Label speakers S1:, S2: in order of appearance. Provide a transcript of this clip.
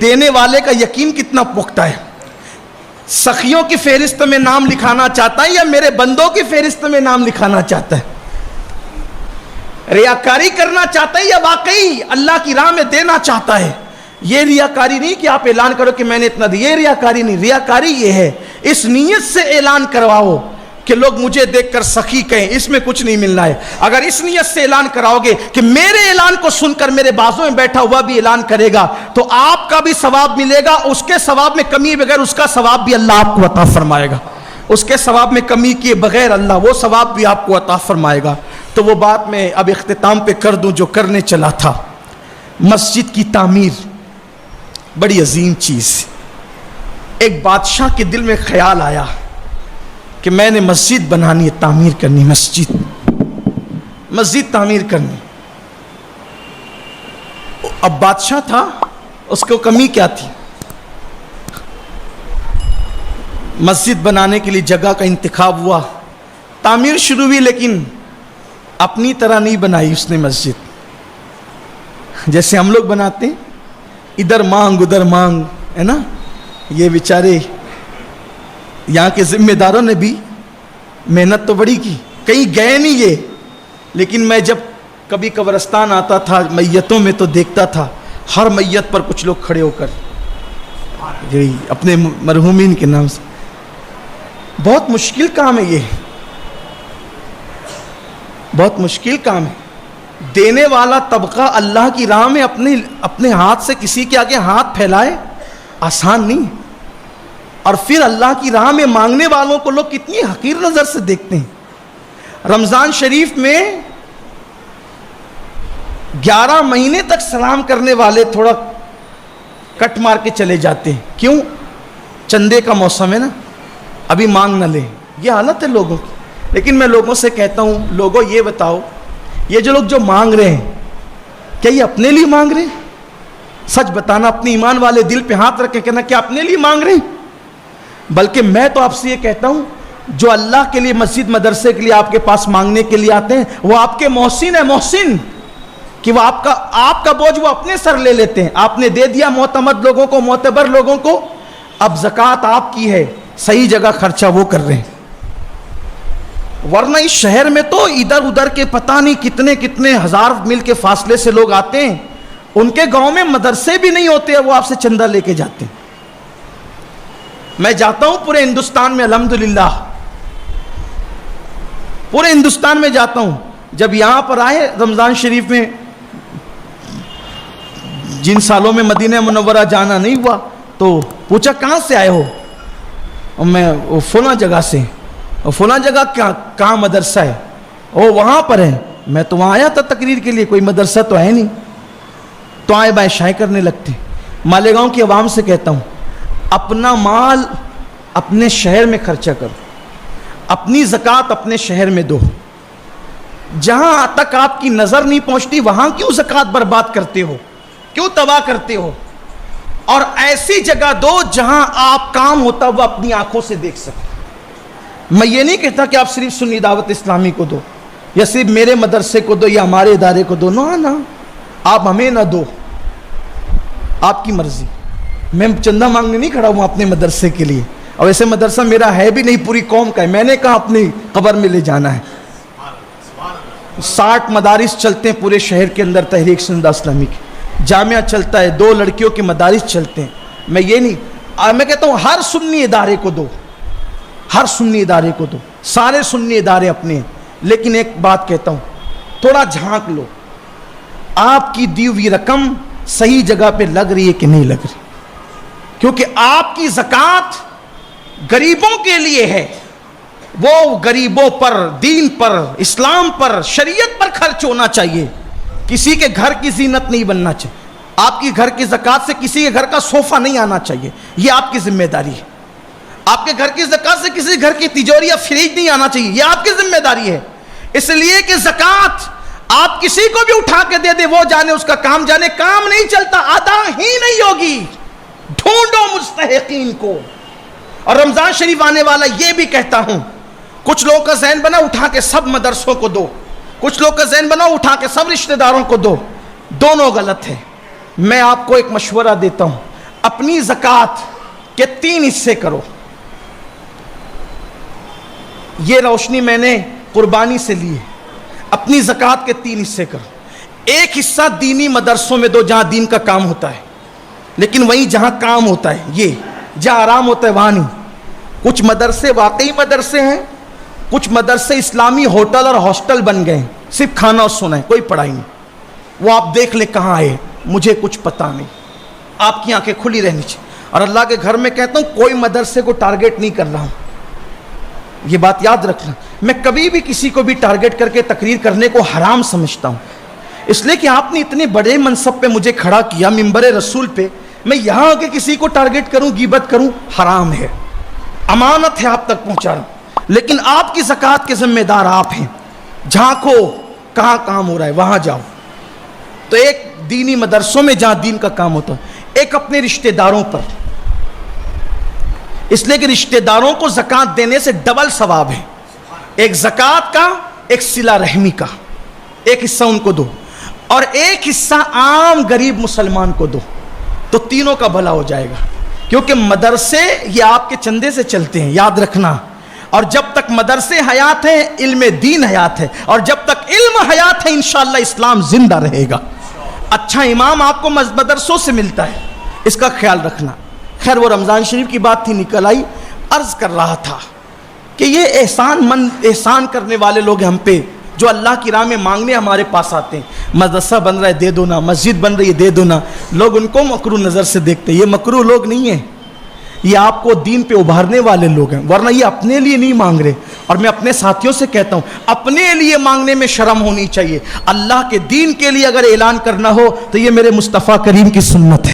S1: دینے والے کا یقین کتنا پختہ ہے؟ سخیوں کی فہرست میں نام لکھانا چاہتا ہے یا میرے بندوں کی فہرست میں نام لکھانا چاہتا ہے؟ ریاکاری کرنا چاہتا ہے یا واقعی اللہ کی راہ میں دینا چاہتا ہے؟ یہ ریاکاری نہیں کہ آپ اعلان کرو کہ میں نے اتنا دیا، یہ ریاکاری نہیں. ریاکاری یہ ہے اس نیت سے اعلان کرواؤ کہ لوگ مجھے دیکھ کر سخی کہیں، اس میں کچھ نہیں ملنا ہے. اگر اس نیت سے اعلان کراؤ گے کہ میرے اعلان کو سن کر میرے بازوں میں بیٹھا ہوا بھی اعلان کرے گا تو آپ کا بھی ثواب ملے گا، اس کے ثواب میں کمی بغیر اس کا ثواب بھی اللہ آپ کو عطا فرمائے گا. اس کے ثواب میں کمی کیے بغیر اللہ وہ ثواب بھی آپ کو عطا فرمائے گا. تو وہ بات میں اب اختتام پہ کر دوں جو کرنے چلا تھا. مسجد کی تعمیر بڑی عظیم چیز. ایک بادشاہ کے دل میں خیال آیا کہ میں نے مسجد بنانی ہے، تعمیر کرنی، مسجد تعمیر کرنی. اب بادشاہ تھا، اس کو کمی کیا تھی؟ مسجد بنانے کے لیے جگہ کا انتخاب ہوا، تعمیر شروع ہوئی، لیکن اپنی طرح نہیں بنائی اس نے مسجد. جیسے ہم لوگ بناتے ہیں، ادھر مانگ ادھر مانگ، ہے نا. یہ بیچارے یہاں کے ذمہ داروں نے بھی محنت تو بڑی کی، کہیں گئے نہیں یہ، لیکن میں جب کبھی قبرستان آتا تھا میتوں میں تو دیکھتا تھا ہر میت پر کچھ لوگ کھڑے ہو کر اپنے مرحومین کے نام سے. بہت مشکل کام ہے یہ، بہت مشکل کام ہے. دینے والا طبقہ اللہ کی راہ میں اپنے ہاتھ سے کسی کے آگے ہاتھ پھیلائے، آسان نہیں. اور پھر اللہ کی راہ میں مانگنے والوں کو لوگ کتنی حقیر نظر سے دیکھتے ہیں. رمضان شریف میں 11 مہینے تک سلام کرنے والے تھوڑا کٹ مار کے چلے جاتے ہیں. کیوں؟ چندے کا موسم ہے نا، ابھی مانگ نہ لیں. یہ حالت ہے لوگوں کی. لیکن میں لوگوں سے کہتا ہوں، لوگوں یہ بتاؤ، یہ جو لوگ جو مانگ رہے ہیں کیا یہ اپنے لیے مانگ رہے ہیں؟ سچ بتانا، اپنے ایمان والے دل پہ ہاتھ رکھ کے کہنا کیا اپنے لیے مانگ رہے ہیں؟ بلکہ میں تو آپ سے یہ کہتا ہوں، جو اللہ کے لیے مسجد مدرسے کے لیے آپ کے پاس مانگنے کے لیے آتے ہیں وہ آپ کے محسن ہیں، محسن کہ وہ آپ کا بوجھ وہ اپنے سر لے لیتے ہیں. آپ نے دے دیا معتمد لوگوں کو، معتبر لوگوں کو، اب زکوٰۃ آپ کی ہے، صحیح جگہ خرچہ وہ کر رہے ہیں. ورنہ اس شہر میں تو ادھر ادھر کے پتہ نہیں کتنے کتنے ہزار میل کے فاصلے سے لوگ آتے ہیں، ان کے گاؤں میں مدرسے بھی نہیں ہوتے، وہ آپ سے چندہ لے کے جاتے ہیں. میں جاتا ہوں پورے ہندوستان میں، الحمدللہ پورے ہندوستان میں جاتا ہوں. جب یہاں پر آئے رمضان شریف میں، جن سالوں میں مدینہ منورہ جانا نہیں ہوا تو پوچھا کہاں سے آئے ہو؟ اور میں فلاں جگہ سے. اور فلاں جگہ کہاں مدرسہ ہے؟ او وہاں پر ہے. میں تو وہاں آیا تھا تقریر کے لیے، کوئی مدرسہ تو ہے نہیں. تو آئے بائیں شائع کرنے لگتے. مالیگاؤں کی عوام سے کہتا ہوں، اپنا مال اپنے شہر میں خرچہ کرو، اپنی زکوٰۃ اپنے شہر میں دو. جہاں تک آپ کی نظر نہیں پہنچتی وہاں کیوں زکوٰۃ برباد کرتے ہو، کیوں تباہ کرتے ہو؟ اور ایسی جگہ دو جہاں آپ کام ہوتا وہ اپنی آنکھوں سے دیکھ سکتے. میں یہ نہیں کہتا کہ آپ صرف سنی دعوت اسلامی کو دو یا صرف میرے مدرسے کو دو یا ہمارے ادارے کو دو. نہ آپ ہمیں نہ دو، آپ کی مرضی. میں چندہ مانگنے نہیں کھڑا ہوں اپنے مدرسے کے لیے، اور ایسے مدرسہ میرا ہے بھی نہیں، پوری قوم کا ہے. میں نے کہا اپنی قبر میں لے جانا ہے. 60 مدارس چلتے ہیں پورے شہر کے اندر تحریک سنی دعوت اسلامی کے. جامعہ چلتا ہے، 2 لڑکیوں کے مدارس چلتے ہیں. میں یہ نہیں، میں کہتا ہوں ہر سنی ادارے کو دو، ہر سنی ادارے کو دو، سارے سنی ادارے اپنے ہیں. لیکن ایک بات کہتا ہوں، تھوڑا جھانک لو، آپ کی دی ہوئی رقم صحیح جگہ پہ لگ رہی ہے کہ نہیں لگ رہی. کیونکہ آپ کی زکوٰۃ غریبوں کے لیے ہے، وہ غریبوں پر، دین پر، اسلام پر، شریعت پر خرچ ہونا چاہیے. کسی کے گھر کی زینت نہیں بننا چاہیے. آپ کی گھر کی زکوٰۃ سے کسی کے گھر کا صوفہ نہیں آنا چاہیے، یہ آپ کی ذمہ داری ہے. آپ کے گھر کی زکوٰۃ سے کسی گھر کی تجوری یا فریج نہیں آنا چاہیے، یہ آپ کی ذمہ داری ہے. اس لیے کہ زکوٰۃ آپ کسی کو بھی اٹھا کے دے دے، وہ جانے اس کا کام جانے، کام نہیں چلتا، ادا ہی نہیں ہوگی. ڈھونڈو مستحقین کو. اور رمضان شریف آنے والا، یہ بھی کہتا ہوں، کچھ لوگوں کا ذہن بنا اٹھا کے سب مدرسوں کو دو، کچھ لوگ کا ذہن بنا اٹھا کے سب رشتہ داروں کو دو. دونوں غلط ہے. میں آپ کو ایک مشورہ دیتا ہوں، اپنی زکوٰۃ کے 3 حصے کرو. یہ روشنی میں نے قربانی سے لی ہے. اپنی زکوٰۃ کے 3 حصے کرو. ایک حصہ دینی مدرسوں میں دو جہاں دین کا کام ہوتا ہے, لیکن وہیں جہاں کام ہوتا ہے, یہ جہاں آرام ہوتا ہے وہاں نہیں. کچھ مدرسے واقعی مدرسے ہیں, کچھ مدرسے اسلامی ہوٹل اور ہاسٹل بن گئے ہیں, صرف کھانا اور سونا ہے, کوئی پڑھائی نہیں. وہ آپ دیکھ لیں کہاں آئے, مجھے کچھ پتا نہیں. آپ کی آنکھیں کھلی رہنی چاہیے. اور اللہ کے گھر میں کہتا ہوں کوئی مدرسے کو ٹارگٹ نہیں کر رہا ہوں, یہ بات یاد رکھنا. میں کبھی بھی کسی کو بھی ٹارگٹ کر کے تقریر کرنے کو حرام سمجھتا ہوں, اس لیے کہ آپ نے اتنے بڑے منصب پہ مجھے کھڑا کیا, منبر رسول پہ, میں یہاں آ کے کسی کو ٹارگٹ کروں, غیبت کروں, حرام ہے. امانت ہے آپ تک پہنچا رہا ہوں, لیکن آپ کی زکوٰۃ کے ذمہ دار آپ ہیں. جھانکو کہاں کام ہو رہا ہے وہاں جاؤ. تو ایک دینی مدرسوں میں جہاں دین کا کام ہوتا ہے, ایک اپنے رشتہ داروں پر, اس لیے کہ رشتہ داروں کو زکوٰۃ دینے سے ڈبل ثواب ہے. ایک زکوٰۃ کا, ایک صلہ رحمی کا, ایک حصہ ان کو دو, اور ایک حصہ عام غریب مسلمان کو دو, تو تینوں کا بھلا ہو جائے گا. کیونکہ مدرسے یہ آپ کے چندے سے چلتے ہیں, یاد رکھنا. اور جب تک مدرسے حیات ہیں علم دین حیات ہے, اور جب تک علم حیات ہے انشاءاللہ اسلام زندہ رہے گا. اچھا امام آپ کو مدرسوں سے ملتا ہے, اس کا خیال رکھنا. خیر وہ رمضان شریف کی بات تھی, نکل آئی. عرض کر رہا تھا کہ یہ احسان کرنے والے لوگ ہم پہ, جو اللہ کی راہ میں مانگنے ہمارے پاس آتے ہیں. مدرسہ بن رہا ہے دے دو نا, مسجد بن رہی ہے دے دو نا. لوگ ان کو مکروہ نظر سے دیکھتے ہیں. یہ مکروہ لوگ نہیں ہیں, یہ آپ کو دین پہ ابھارنے والے لوگ ہیں, ورنہ یہ اپنے لیے نہیں مانگ رہے. اور میں اپنے ساتھیوں سے کہتا ہوں اپنے لیے مانگنے میں شرم ہونی چاہیے. اللہ کے دین کے لیے اگر اعلان کرنا ہو تو یہ میرے مصطفیٰ کریم کی سنت ہے.